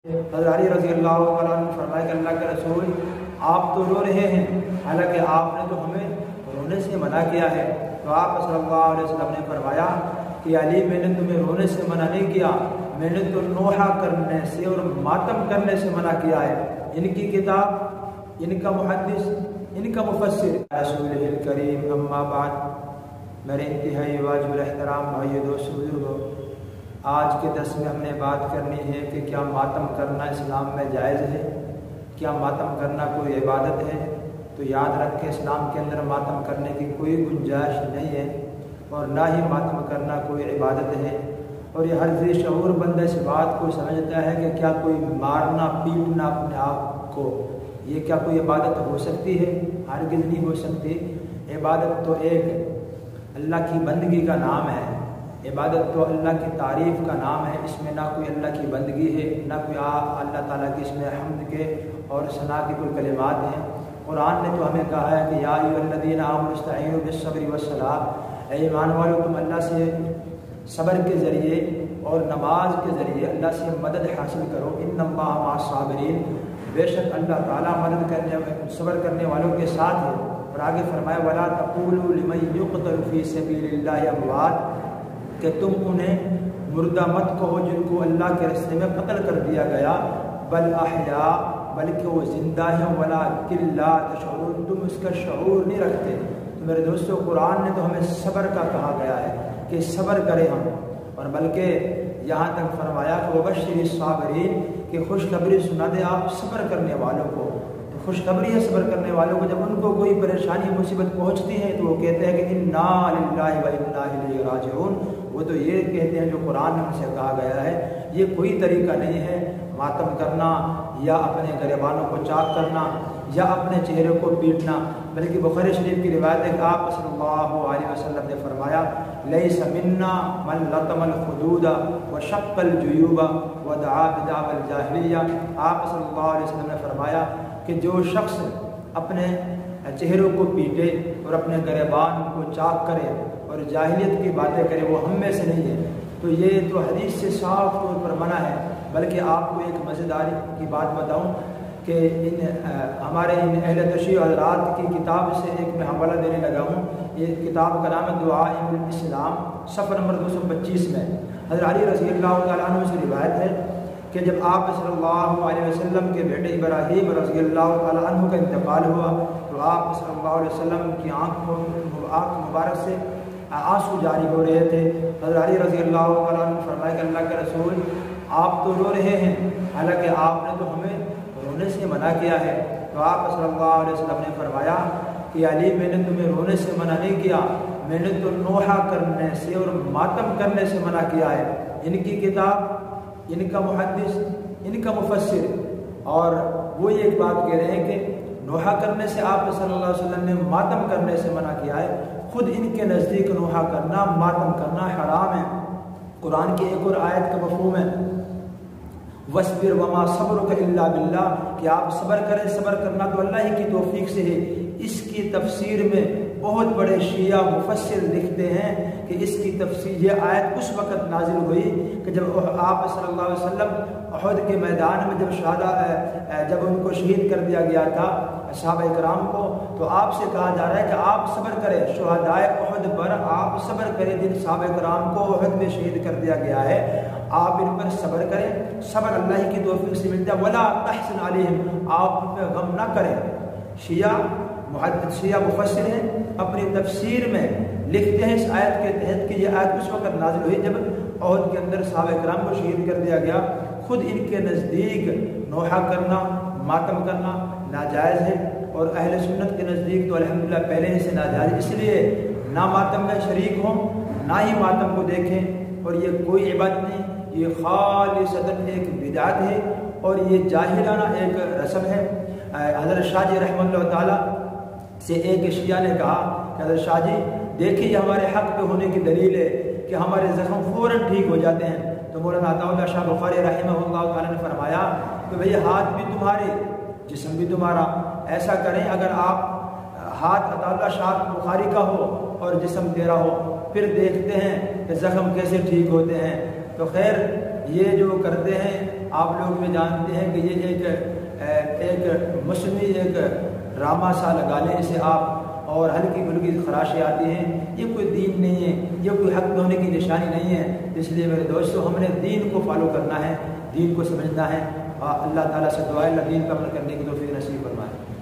حضرت علی رضی اللہ تعالیٰ عنہ فرمایا کہ اللہ کے رسول آپ تو رو رہے ہیں، حالانکہ آپ نے تو ہمیں رونے سے منع کیا ہے۔ تو آپ صلی اللہ علیہ وسلم نے فرمایا کہ علی میں نے تمہیں رونے سے منع نہیں کیا، میں نے تو نوحہ کرنے سے اور ماتم کرنے سے منع کیا ہے۔ ان کی کتاب، ان کا محدث، ان کا مفسر رسول الکریم، اما بعد، میرے انتہائی واجب الاحترام بھائی دوست بزرگوں، آج کے درس میں ہم نے بات کرنی ہے کہ کیا ماتم کرنا اسلام میں جائز ہے؟ کیا ماتم کرنا کوئی عبادت ہے؟ تو یاد رکھیں اسلام کے اندر ماتم کرنے کی کوئی گنجائش نہیں ہے، اور نہ ہی ماتم کرنا کوئی عبادت ہے۔ اور یہ ہر ذی شعور بندہ اس بات کو سمجھتا ہے کہ کیا کوئی مارنا پیٹنا اپنے آپ کو، یہ کیا کوئی عبادت ہو سکتی ہے؟ ہرگز نہیں ہو سکتی۔ عبادت تو ایک اللہ کی بندگی کا نام ہے، عبادت تو اللہ کی تعریف کا نام ہے، اس میں نہ کوئی اللہ کی بندگی ہے، نہ کوئی اللہ تعالیٰ کی اس میں حمد کے اور ثنا کے کوئی کلمات ہیں۔ قرآن نے تو ہمیں کہا ہے کہ یا ایھا الذین آمنوا استعینوا بالصبر والصلاۃ، اے ایمان والو تم اللہ سے صبر کے ذریعے اور نماز کے ذریعے اللہ سے مدد حاصل کرو، ان اللہ مع الصابرین، بے شک اللہ تعالیٰ مدد صبر کرنے والوں کے ساتھ ہے۔ اور آگے فرمایا ولا تقولوا لمن یقتل فی سبیل اللہ اموات، کہ تم انہیں مردہ مت کہو جن کو اللہ کے راستے میں قتل کر دیا گیا، بل احیاء، بلکہ وہ زندہ ہیں، ولکن لا تشعرون، تم اس کا شعور نہیں رکھتے۔ تو میرے دوستو، قرآن نے تو ہمیں صبر کا کہا گیا ہے کہ صبر کریں ہم، اور بلکہ یہاں تک فرمایا کہ وبشر الصابرین، کہ خوشخبری سنا دے آپ صبر کرنے والوں کو۔ تو خوشخبری ہے صبر کرنے والوں کو، جب ان کو کوئی پریشانی مصیبت پہنچتی ہے تو وہ کہتے ہیں کہ انا للہ و انا الیہ راجعون، وہ تو یہ کہتے ہیں جو قرآن میں ہم سے کہا گیا ہے۔ یہ کوئی طریقہ نہیں ہے ماتم کرنا، یا اپنے گریبانوں کو چاک کرنا، یا اپنے چہرے کو پیٹنا، بلکہ بخاری شریف کی روایت ہے کہ آپ صلی اللہ علیہ وسلم نے فرمایا لیس منا من لطم الخدود وشق الجیوب ودعا بدعوى الجاہلیہ۔ آپ صلی اللہ علیہ وسلم نے فرمایا کہ جو شخص اپنے چہروں کو پیٹے اور اپنے گریبان کو چاک کرے اور جاہلیت کی باتیں کرے، وہ ہم میں سے نہیں ہے۔ تو یہ تو حدیث سے صاف طور پر منع ہے۔ بلکہ آپ کو ایک مزیدار کی بات بتاؤں کہ ہمارے ان اہل تشیع حضرات کی کتاب سے ایک میں حوالہ دینے لگا ہوں۔ یہ کتاب کا نام ہے دعائم الاسلام، صفحہ نمبر 225 میں حضرت علی رضی اللہ تعالیٰ عنہ سے روایت ہے کہ جب آپ صلی اللہ علیہ وسلم کے بیٹے ابراہیم رضی اللہ تعالیٰ عنہ کا انتقال ہوا تو آپ صلی اللہ علیہ وسلم کی آنکھ مبارک سے آنسو جاری ہو رہے تھے۔ حضرت علی رضی اللہ تعالیٰ عنہ فرمایا کہ اللہ کے رسول آپ تو رو رہے ہیں، حالانکہ آپ نے تو ہمیں رونے سے منع کیا ہے۔ تو آپ صلی اللہ علیہ وسلم نے فرمایا کہ علی میں نے تمہیں رونے سے منع نہیں کیا، میں نے تو نوحہ کرنے سے اور ماتم کرنے سے منع کیا ہے۔ ان کی کتاب، ان کا محدث، ان کا مفسر، اور وہ یہ ایک بات کہہ رہے ہیں کہ نوحہ کرنے سے آپ صلی اللہ علیہ وسلم نے ماتم کرنے سے منع کیا ہے۔ خود ان کے نزدیک نوحہ کرنا، ماتم کرنا حرام ہے۔ قرآن کی ایک اور آیت کا مفہوم ہے وَاصْبِرْ وَمَا صَبْرُكَ إِلَّا بِاللَّهِ، کہ آپ صبر کریں، صبر کرنا تو اللہ ہی کی توفیق سے ہے۔ اس کی تفسیر میں بہت بڑے شیعہ مفسر لکھتے ہیں کہ اس کی تفسیر، یہ آیت اس وقت نازل ہوئی کہ جب آپ صلی اللہ علیہ وسلم احد کے میدان میں جب ان کو شہید کر دیا گیا تھا صحابہ کرام کو، تو آپ سے کہا جا رہا ہے کہ آپ صبر کریں، شہدائے احد پر آپ صبر کریں، جن صحابہ کرام کو احد میں شہید کر دیا گیا ہے، آپ ان پر صبر کریں، صبر اللہ کی توفیق سے ملتا ہے۔ ولا تحزن علیہم، آپ ان پہ غم نہ کریں۔ شیعہ مفسر ہیں، اپنی تفسیر میں لکھتے ہیں اس آیت کے تحت کہ یہ آیت اس وقت نازل ہوئی جب احد کے اندر صحابہ کرام کو شہید کر دیا گیا۔ خود ان کے نزدیک نوحہ کرنا، ماتم کرنا ناجائز ہے، اور اہل سنت کے نزدیک تو الحمدللہ پہلے ہی سے ناجائز، اس لیے نہ ماتم میں شریک ہوں، نہ ہی ماتم کو دیکھیں۔ اور یہ کوئی عبادت نہیں، یہ خالصتاً ایک بدعت ہے، اور یہ جاہلانہ ایک رسم ہے۔ حضرت شاہ جی رحمہ اللہ تعالیٰ سے ایک شیعہ نے کہا کہ حضرت شاہ جی دیکھیے ہمارے حق پہ ہونے کی دلیل ہے کہ ہمارے زخم فوراً ٹھیک ہو جاتے ہیں۔ تو مولانا عطا اللہ شاہ بخاری رحمہ اللہ تعالیٰ نے فرمایا کہ بھئی ہاتھ بھی تمہارے، جسم بھی تمہارا، ایسا کریں اگر آپ ہاتھ عطا اللہ شاہ بخاری کا ہو اور جسم تیرا ہو، پھر دیکھتے ہیں کہ زخم کیسے ٹھیک ہوتے ہیں۔ تو خیر یہ جو کرتے ہیں آپ لوگ بھی جانتے ہیں کہ یہ ایک مصنوعی ایک ڈرامہ سا لگا لیں اسے آپ، اور ہلکی پھلکی خراشیں آتی ہیں، یہ کوئی دین نہیں ہے، یہ کوئی حق ہونے کی نشانی نہیں ہے۔ اس لیے میرے دوستو ہم نے دین کو فالو کرنا ہے، دین کو سمجھنا ہے، اور اللہ تعالیٰ سے دعا ہے اللہ دین کا عمل کرنے کی توفیق نصیب فرمائے۔